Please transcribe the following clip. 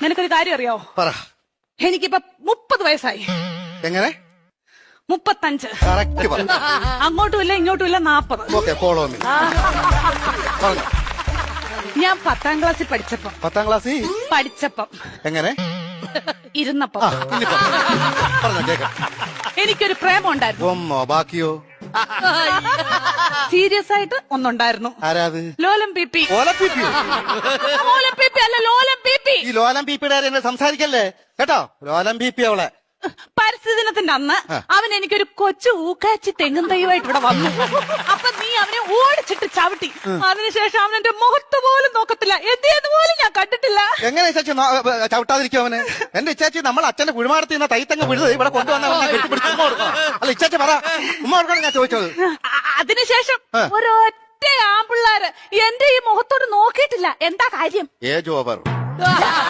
നിനക്കൊരു കാര്യം അറിയോ? പറ. എനിക്കിപ്പോ 30 വയസ്സായി. എങ്ങനെ? 35. കറക്റ്റ് പറ. അങ്ങോട്ടും ഇല്ല ഇങ്ങോട്ടും ഇല്ല 40. Okay, follow me. പറഞ്ഞു. ഞാൻ 10ാം ക്ലാസ്സിൽ പഠിച്ചപ്പം 10ാം ക്ലാസ്സിൽ എങ്ങനെ ഇരുന്നപ്പം പറഞ്ഞോ കേക്കാം. എനിക്കൊരു പ്രേമം ഉണ്ടായിരുന്നു. ഒന്നോ ബാക്കിയോ? സീരിയസ് ആയിട്ട് ഒന്നുണ്ടായിരുന്നു. ആരാത്? ലോലം പി. ഓലപ്പിപ്പിയോ? ലോലം പി അല്ല, ലോലം പി. ഈ ലോലം പീപ്പിയുടെ എന്നെ സംസാരിക്കല്ലേ കേട്ടോ. ലോലം പീപ്പി അവളെ. പരിസ്ഥിതി ദിനത്തിന്റെ അന്ന് അവൻ എനിക്കൊരു കൊച്ചു ഊക്കാച്ചി തെങ്ങും തൈയുമായിട്ട് ഇവിടെ വന്നു. അപ്പൊ നീ അവനെ ഓടിച്ചിട്ട് ചവിട്ടി. അതിനുശേഷം അവൻ എന്റെ മുഖത്ത് പോലും നോക്കത്തില്ല. എന്ത് പോലും ഞാൻ കണ്ടിട്ടില്ല. എങ്ങനെ ചേച്ചി ചവിട്ടാതിരിക്കും അവന്? എന്റെ ഇച്ചാച്ചി നമ്മൾ അച്ഛന്റെ കുഴിമാടത്തിൽ നിന്ന് തൈത്തങ്ങ് വിഴുത് ഇവിടെ കൊണ്ടുവന്ന അല്ല ഇച്ചാച്ചി പറ. ഉമ്മ കൊടുക്കണം ഞാൻ ചോദിച്ചത്. അതിനുശേഷം ഒരൊറ്റ ആമ്പിള്ളാര് എന്റെ ഈ മുഖത്തോട് നോക്കിയിട്ടില്ല. എന്താ കാര്യം? Age over.